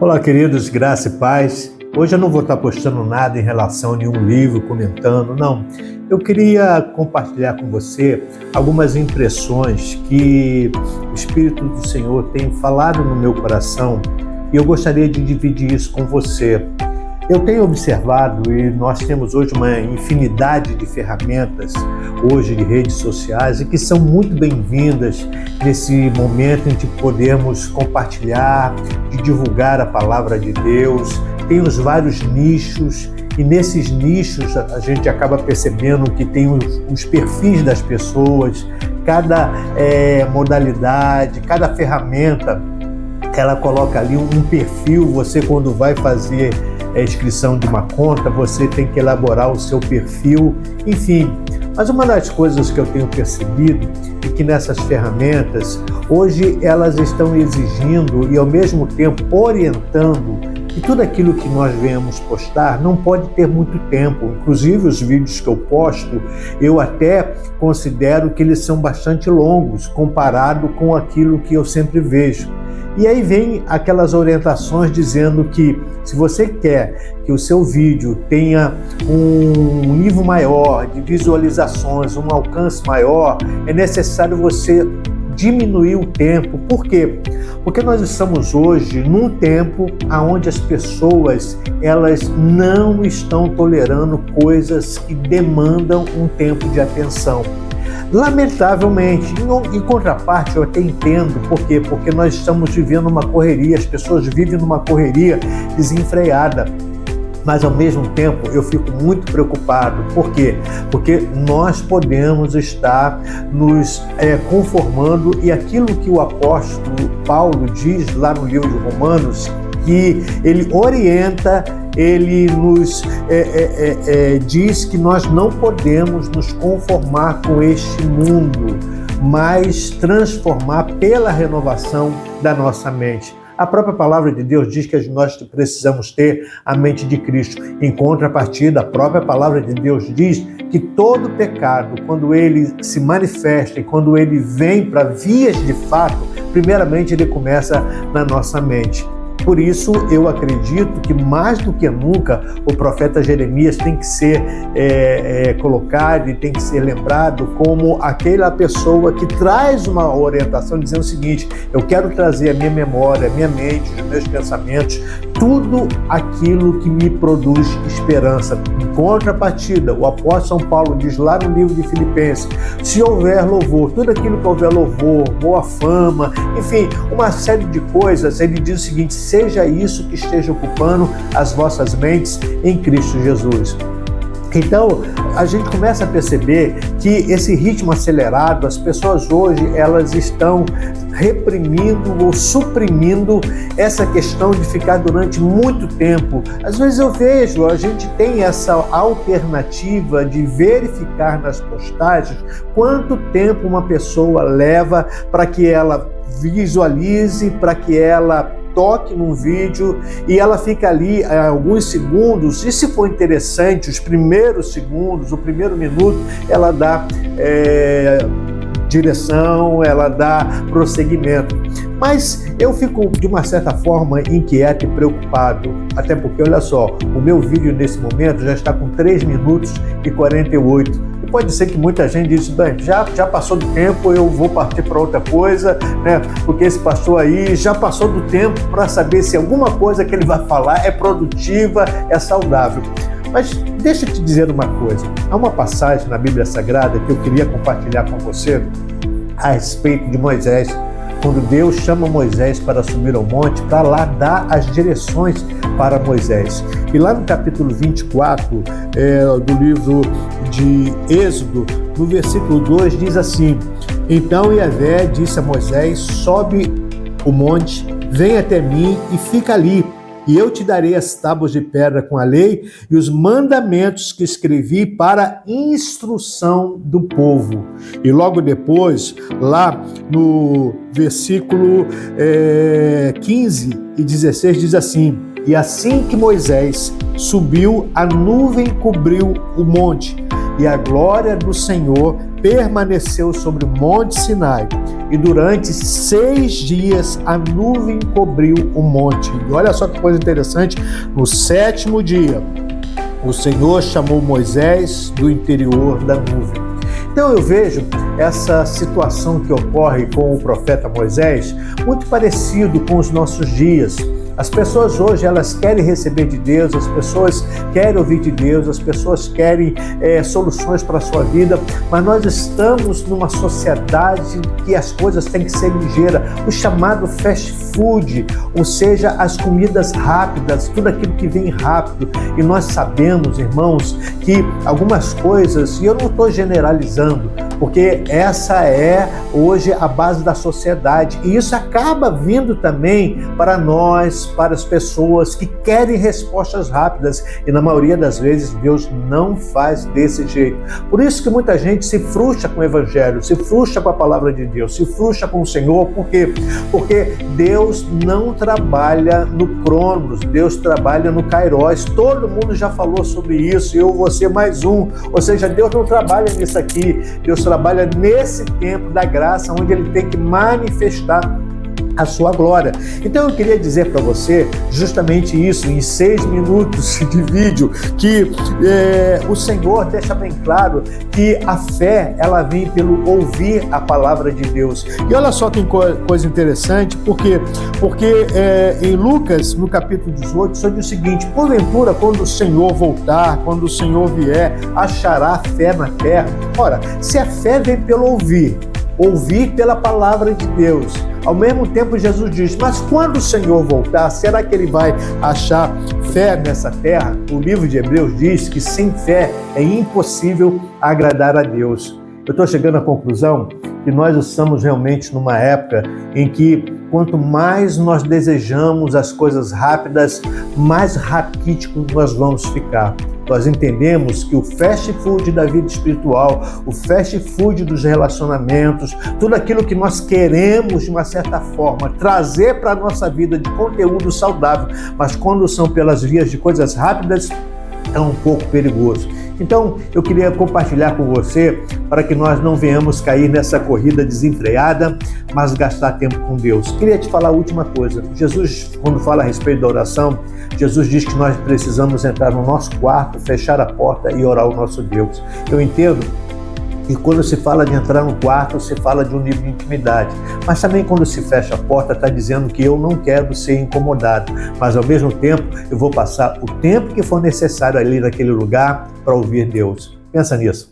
Olá, queridos, graça e paz. Hoje eu não vou estar postando nada em relação a nenhum livro, comentando, não. Eu queria compartilhar com você algumas impressões que o Espírito do Senhor tem falado no meu coração e eu gostaria de dividir isso com você. Eu tenho observado, e nós temos hoje uma infinidade de ferramentas hoje de redes sociais e que são muito bem-vindas nesse momento em que podemos compartilhar, de divulgar a palavra de Deus. Tem os vários nichos e nesses nichos a gente acaba percebendo que tem os perfis das pessoas, cada modalidade, cada ferramenta, ela coloca ali um perfil. Você, quando vai fazer a inscrição de uma conta, você tem que elaborar o seu perfil, enfim. Mas uma das coisas que eu tenho percebido é que nessas ferramentas, hoje elas estão exigindo e ao mesmo tempo orientando que tudo aquilo que nós venhamos postar não pode ter muito tempo. Inclusive os vídeos que eu posto, eu até considero que eles são bastante longos comparado com aquilo que eu sempre vejo. E aí vem aquelas orientações dizendo que se você quer que o seu vídeo tenha um nível maior de visualizações, um alcance maior, é necessário você diminuir o tempo. Por quê? Porque nós estamos hoje num tempo onde as pessoas elas não estão tolerando coisas que demandam um tempo de atenção. Lamentavelmente, em contraparte, eu até entendo. Por quê? Porque nós estamos vivendo uma correria, as pessoas vivem numa correria desenfreada. Mas, ao mesmo tempo, eu fico muito preocupado. Por quê? Porque nós podemos estar nos conformando, e aquilo que o apóstolo Paulo diz lá no livro de Romanos, que ele orienta, ele nos diz que nós não podemos nos conformar com este mundo, mas transformar pela renovação da nossa mente. A própria palavra de Deus diz que nós precisamos ter a mente de Cristo. Em contrapartida, a própria palavra de Deus diz que todo pecado, quando ele se manifesta e quando ele vem para vias de fato, primeiramente ele começa na nossa mente. Por isso, eu acredito que mais do que nunca o profeta Jeremias tem que ser colocado e tem que ser lembrado como aquela pessoa que traz uma orientação dizendo o seguinte: eu quero trazer a minha memória, a minha mente, os meus pensamentos, tudo aquilo que me produz esperança. Em contrapartida, o apóstolo São Paulo diz lá no livro de Filipenses: se houver louvor, tudo aquilo que houver louvor, boa fama, enfim, uma série de coisas, ele diz o seguinte: seja isso que esteja ocupando as vossas mentes em Cristo Jesus. Então, a gente começa a perceber que esse ritmo acelerado, as pessoas hoje, elas estão reprimindo ou suprimindo essa questão de ficar durante muito tempo. Às vezes eu vejo, a gente tem essa alternativa de verificar nas postagens quanto tempo uma pessoa leva para que ela visualize, para que ela toque num vídeo, e ela fica ali alguns segundos, e se for interessante, os primeiros segundos, o primeiro minuto, ela dá direção, ela dá prosseguimento. Mas eu fico, de uma certa forma, inquieto e preocupado, até porque, olha só, o meu vídeo nesse momento já está com 3 minutos e 48. Pode ser que muita gente diz: bem, já passou do tempo, eu vou partir para outra coisa, né? Porque esse pastor aí já passou do tempo para saber se alguma coisa que ele vai falar é produtiva, é saudável. Mas deixa eu te dizer uma coisa. Há uma passagem na Bíblia Sagrada que eu queria compartilhar com você a respeito de Moisés, quando Deus chama Moisés para subir ao monte, para lá dar as direções para Moisés. E lá no capítulo 24 do livro de Êxodo, no versículo 2, diz assim: então Yahvé disse a Moisés: sobe o monte, vem até mim e fica ali, e eu te darei as tábuas de pedra com a lei e os mandamentos que escrevi para instrução do povo. E logo depois, lá no versículo 15 e 16, diz assim: e assim que Moisés subiu, a nuvem cobriu o monte, e a glória do Senhor permaneceu sobre o monte Sinai. e durante 6 dias a nuvem cobriu o monte. E olha só que coisa interessante, no 7º dia, o Senhor chamou Moisés do interior da nuvem. Então eu vejo essa situação que ocorre com o profeta Moisés muito parecido com os nossos dias. As pessoas hoje, elas querem receber de Deus, as pessoas querem ouvir de Deus, as pessoas querem soluções para a sua vida, mas nós estamos numa sociedade que as coisas têm que ser ligeiras, o chamado fast food, ou seja, as comidas rápidas, tudo aquilo que vem rápido. E nós sabemos, irmãos, que algumas coisas, e eu não estou generalizando, porque essa é hoje a base da sociedade, e isso acaba vindo também para nós, para as pessoas que querem respostas rápidas, e na maioria das vezes Deus não faz desse jeito. Por isso que muita gente se frustra com o Evangelho, se frustra com a palavra de Deus, se frustra com o Senhor. Por quê? Porque Deus não trabalha no Cronos, Deus trabalha no Kairos. Todo mundo já falou sobre isso, eu vou ser mais um. Ou seja, Deus não trabalha nisso aqui, Deus trabalha nesse tempo da graça, onde Ele tem que manifestar a sua glória. Então eu queria dizer para você justamente isso, em 6 minutos de vídeo, que o Senhor deixa bem claro que a fé, ela vem pelo ouvir a palavra de Deus. E olha só que coisa interessante, porque em Lucas, no capítulo 18, só diz o seguinte: porventura, quando o Senhor voltar, quando o Senhor vier, achará fé na terra? Ora, se a fé vem pelo ouvir pela palavra de Deus, ao mesmo tempo Jesus diz, mas quando o Senhor voltar, será que Ele vai achar fé nessa terra? O livro de Hebreus diz que sem fé é impossível agradar a Deus. Eu estou chegando à conclusão que nós estamos realmente numa época em que quanto mais nós desejamos as coisas rápidas, mais raquíticos nós vamos ficar. Nós entendemos que o fast food da vida espiritual, o fast food dos relacionamentos, tudo aquilo que nós queremos, de uma certa forma, trazer para a nossa vida de conteúdo saudável, mas quando são pelas vias de coisas rápidas, é um pouco perigoso. Então, eu queria compartilhar com você para que nós não venhamos cair nessa corrida desenfreada, mas gastar tempo com Deus. Queria te falar a última coisa. Jesus, quando fala a respeito da oração, Jesus diz que nós precisamos entrar no nosso quarto, fechar a porta e orar ao nosso Deus. Eu entendo que quando se fala de entrar no quarto, se fala de um nível de intimidade. Mas também quando se fecha a porta, está dizendo que eu não quero ser incomodado. Mas ao mesmo tempo, eu vou passar o tempo que for necessário ali naquele lugar para ouvir Deus. Pensa nisso.